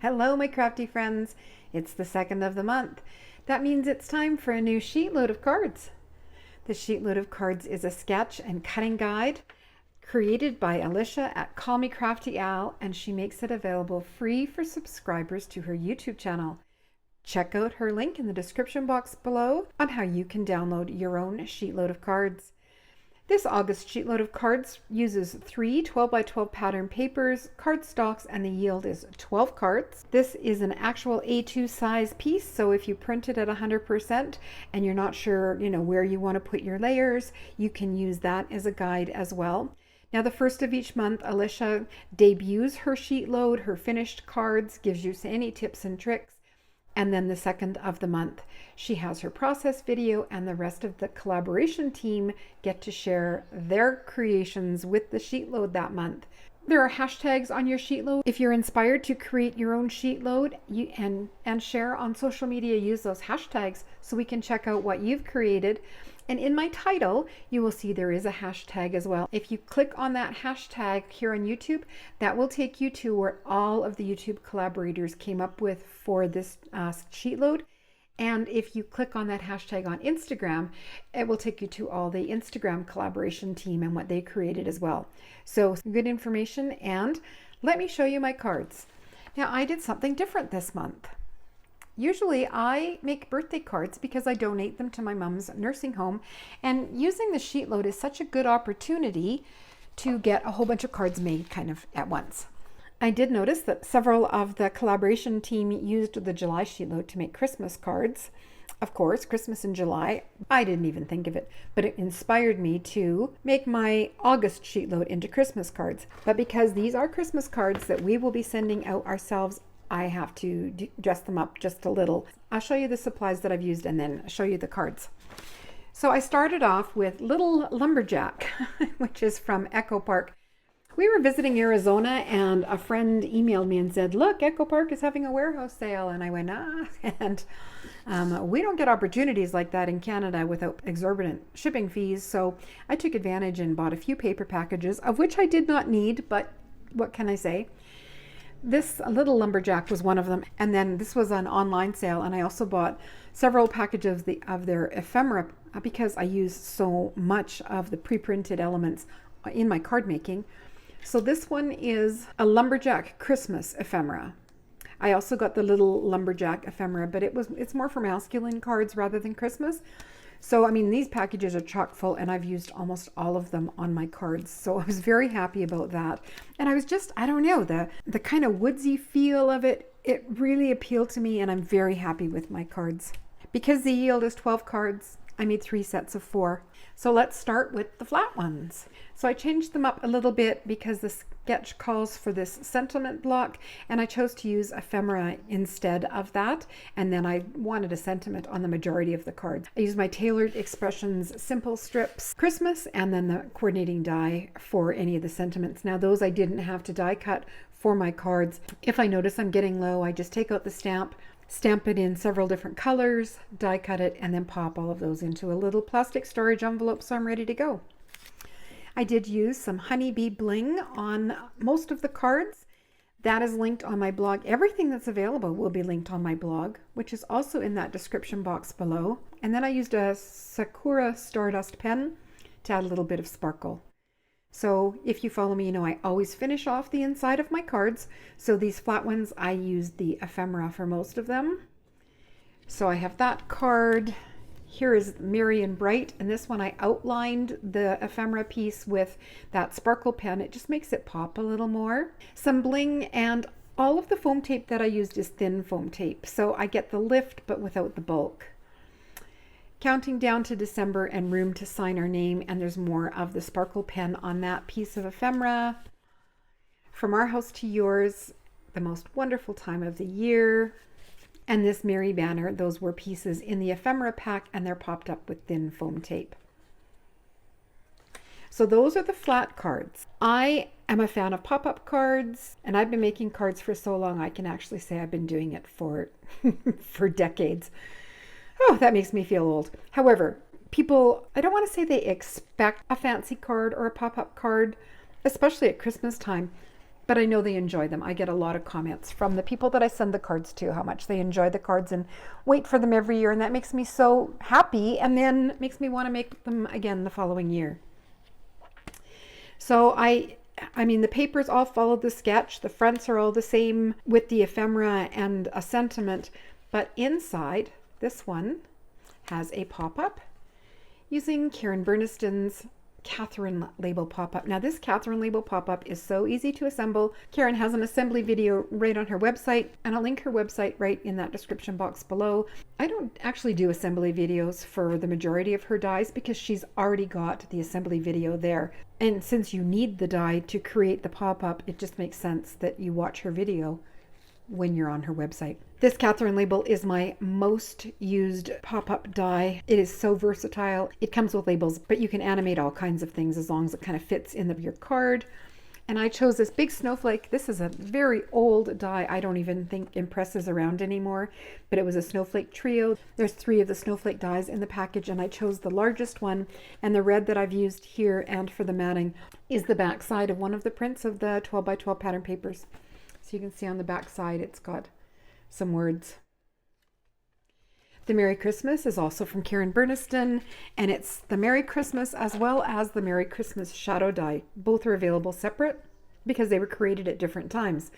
Hello, my crafty friends. It's the second of the month. That means it's time for a new sheet load of cards. The sheet load of cards is a sketch and cutting guide created by Alicia at Call Me Crafty Al, and she makes it available free for subscribers to her YouTube channel. Check out her link in the description box below on how you can download your own sheet load of cards. This August sheet load of cards uses 3 12 by 12 pattern papers, cardstocks, and the yield is 12 cards. This is an actual A2 size piece, so if you print it at 100% and you're not sure, where you want to put your layers, you can use that as a guide as well. Now, the first of each month, Alicia debuts her sheet load, her finished cards, gives you any tips and tricks. And then the second of the month, she has her process video, and the rest of the collaboration team get to share their creations with the sheet load that month. There are hashtags on your sheet load. If you're inspired to create your own sheet load and share on social media, use those hashtags so we can check out what you've created. And in my title, you will see there is a hashtag as well. If you click on that hashtag here on YouTube, that will take you to where all of the YouTube collaborators came up with for this sheet load. And if you click on that hashtag on Instagram, it will take you to all the Instagram collaboration team and what they created as well. So good information, and let me show you my cards. Now, I did something different this month. Usually I make birthday cards because I donate them to my mom's nursing home, and using the sheet load is such a good opportunity to get a whole bunch of cards made kind of at once. I did notice that several of the collaboration team used the July sheet load to make Christmas cards. Of course, Christmas in July, I didn't even think of it, but it inspired me to make my August sheet load into Christmas cards. But because these are Christmas cards that we will be sending out ourselves, I have to dress them up just a little. I'll show you the supplies that I've used and then show you the cards. So I started off with Little Lumberjack, which is from Echo Park. We were visiting Arizona and a friend emailed me and said, look, Echo Park is having a warehouse sale. And I went, and we don't get opportunities like that in Canada without exorbitant shipping fees. So I took advantage and bought a few paper packages, of which I did not need, but what can I say? This Little Lumberjack was one of them, and then this was an online sale, and I also bought several packages of their ephemera because I use so much of the pre-printed elements in my card making. So this one is a Lumberjack Christmas ephemera. I also got the Little Lumberjack ephemera, but it's more for masculine cards rather than Christmas. So, I mean, these packages are chock full, and I've used almost all of them on my cards. So I was very happy about that. And I was just, I don't know, the kind of woodsy feel of it, it really appealed to me, and I'm very happy with my cards. Because the yield is 12 cards, I made 3 sets of 4. So let's start with the flat ones. So I changed them up a little bit because the sketch calls for this sentiment block, and I chose to use ephemera instead of that. And then I wanted a sentiment on the majority of the cards. I used my Tailored Expressions Simple Strips Christmas, and then the coordinating die for any of the sentiments. Now those I didn't have to die cut for my cards. If I notice I'm getting low, I just take out the stamp it in several different colors, die cut it, and then pop all of those into a little plastic storage envelope so I'm ready to go. I did use some honeybee bling on most of the cards. That is linked on my blog. Everything that's available will be linked on my blog, which is also in that description box below. And then I used a Sakura Stardust pen to add a little bit of sparkle. So if you follow me, you know I always finish off the inside of my cards. So these flat ones, I used the ephemera for most of them. So I have that card. Here is Merry and Bright, and this one I outlined the ephemera piece with that sparkle pen. It just makes it pop a little more. Some bling, and all of the foam tape that I used is thin foam tape. So I get the lift but without the bulk. Counting down to December and room to sign our name, and there's more of the sparkle pen on that piece of ephemera. From Our House to Yours, the most wonderful time of the year. And this Merry banner, those were pieces in the ephemera pack, and they're popped up with thin foam tape. So those are the flat cards. I am a fan of pop-up cards, and I've been making cards for so long I can actually say I've been doing it for decades. Oh, that makes me feel old. However, people, I don't want to say they expect a fancy card or a pop-up card, especially at Christmas time. but I know they enjoy them. I get a lot of comments from the people that I send the cards to, how much they enjoy the cards and wait for them every year. And that makes me so happy, and then makes me want to make them again the following year. So I mean, the papers all follow the sketch. The fronts are all the same with the ephemera and a sentiment, but inside, this one has a pop-up using Karen Burniston's Catherine label pop-up. Now this Catherine label pop-up is so easy to assemble. Karen has an assembly video right on her website, and I'll link her website right in that description box below. I don't actually do assembly videos for the majority of her dies because she's already got the assembly video there. And since you need the die to create the pop-up, it just makes sense that you watch her video when you're on her website. This Catherine label is my most used pop-up die. It is so versatile. It comes with labels, but you can animate all kinds of things as long as it kind of fits in your card. And I chose this big snowflake. This is a very old die. I don't even think Impress is around anymore, but it was a snowflake trio. There's 3 of the snowflake dies in the package, and I chose the largest one. And the red that I've used here and for the matting is the back side of one of the prints of the 12 by 12 pattern papers. So you can see on the back side, it's got some words. The Merry Christmas is also from Karen Burniston, and it's the Merry Christmas as well as the Merry Christmas shadow die. Both are available separate because they were created at different times.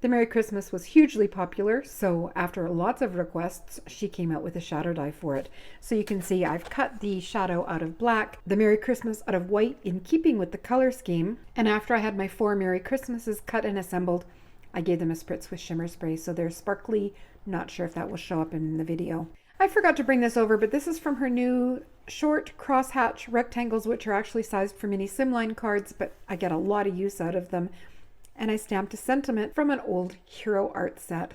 The Merry Christmas was hugely popular, so after lots of requests, she came out with a shadow die for it. So you can see I've cut the shadow out of black, the Merry Christmas out of white in keeping with the color scheme, and after I had my 4 Merry Christmases cut and assembled, I gave them a spritz with shimmer spray, so they're sparkly. Not sure if that will show up in the video. I forgot to bring this over, but this is from her new short crosshatch rectangles, which are actually sized for mini Simline cards, but I get a lot of use out of them. And I stamped a sentiment from an old Hero Art set.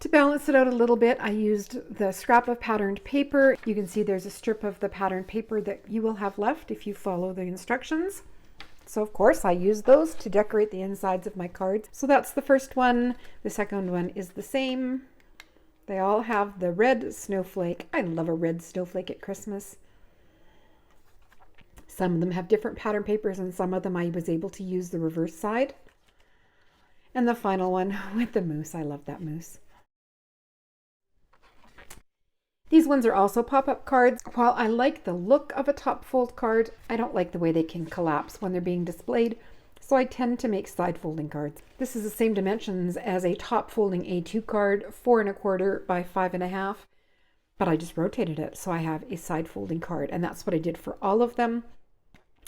To balance it out a little bit, I used the scrap of patterned paper. You can see there's a strip of the patterned paper that you will have left if you follow the instructions. So of course I use those to decorate the insides of my cards. So that's the first one. The second one is the same. They all have the red snowflake. I love a red snowflake at Christmas. Some of them have different pattern papers, and some of them I was able to use the reverse side. And the final one with the moose. I love that moose. These ones are also pop-up cards. While I like the look of a top fold card, I don't like the way they can collapse when they're being displayed, so I tend to make side folding cards. This is the same dimensions as a top folding A2 card, 4 1/4 by 5 1/2, but I just rotated it so I have a side folding card, and that's what I did for all of them.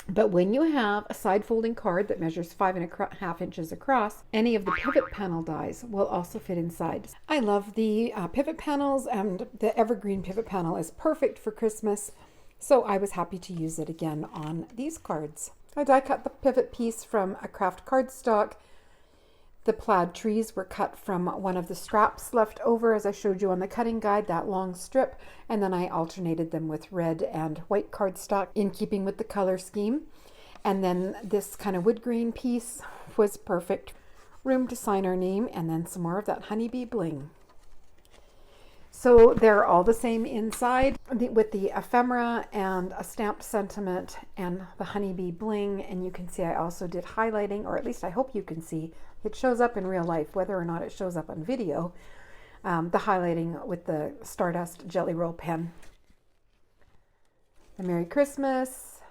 But when you have a side folding card that measures 5 1/2 inches across, any of the pivot panel dies will also fit inside. I love the pivot panels, and the evergreen pivot panel is perfect for Christmas, so I was happy to use it again on these cards. I die cut the pivot piece from a craft cardstock. The plaid trees were cut from one of the straps left over, as I showed you on the cutting guide, that long strip, and then I alternated them with red and white cardstock in keeping with the color scheme. And then this kind of wood grain piece was perfect. Room to sign our name, and then some more of that honeybee bling. So they're all the same inside with the ephemera and a stamped sentiment and the honeybee bling. And you can see I also did highlighting, or at least I hope you can see. It shows up in real life, whether or not it shows up on video. The highlighting with the Stardust Jelly Roll pen. The Merry Christmas.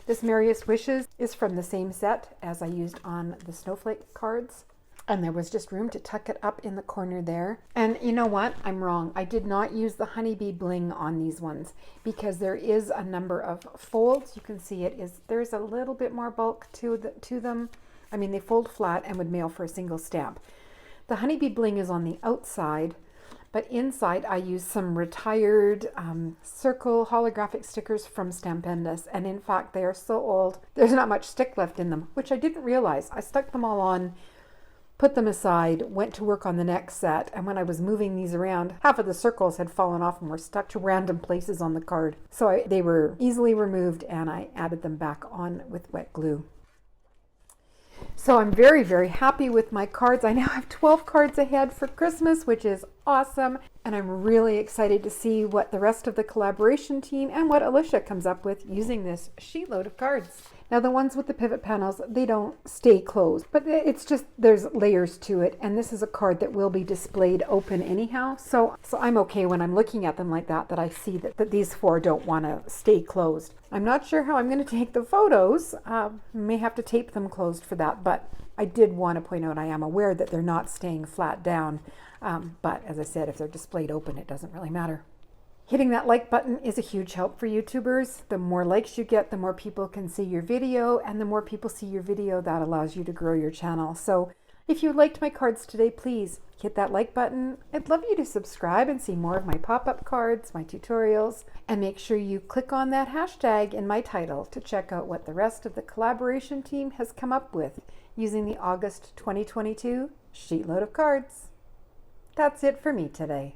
This Merriest Wishes is from the same set as I used on the snowflake cards. And there was just room to tuck it up in the corner there. And you know what? I'm wrong. I did not use the honeybee bling on these ones because there is a number of folds. You can see there's a little bit more bulk to them. I mean, they fold flat and would mail for a single stamp. The honeybee bling is on the outside, but inside I used some retired circle holographic stickers from Stampendous. And in fact, they are so old, there's not much stick left in them, which I didn't realize. I stuck them all on, put them aside, went to work on the next set, and when I was moving these around, half of the circles had fallen off and were stuck to random places on the card. So they were easily removed, and I added them back on with wet glue. So I'm very, very happy with my cards. I now have 12 cards ahead for Christmas, which is awesome. And I'm really excited to see what the rest of the collaboration team and what Alicia comes up with using this sheet load of cards. Now the ones with the pivot panels, they don't stay closed, but it's just there's layers to it, and this is a card that will be displayed open anyhow. So I'm okay when I'm looking at them like that I see that these four don't want to stay closed. I'm not sure how I'm going to take the photos. May have to tape them closed for that, but I did want to point out I am aware that they're not staying flat down. But as I said, if they're displayed open, it doesn't really matter. Hitting that like button is a huge help for YouTubers. The more likes you get, the more people can see your video, and the more people see your video, that allows you to grow your channel. So if you liked my cards today, please hit that like button. I'd love you to subscribe and see more of my pop-up cards, my tutorials, and make sure you click on that hashtag in my title to check out what the rest of the collaboration team has come up with using the August 2022 sheetload of cards. That's it for me today.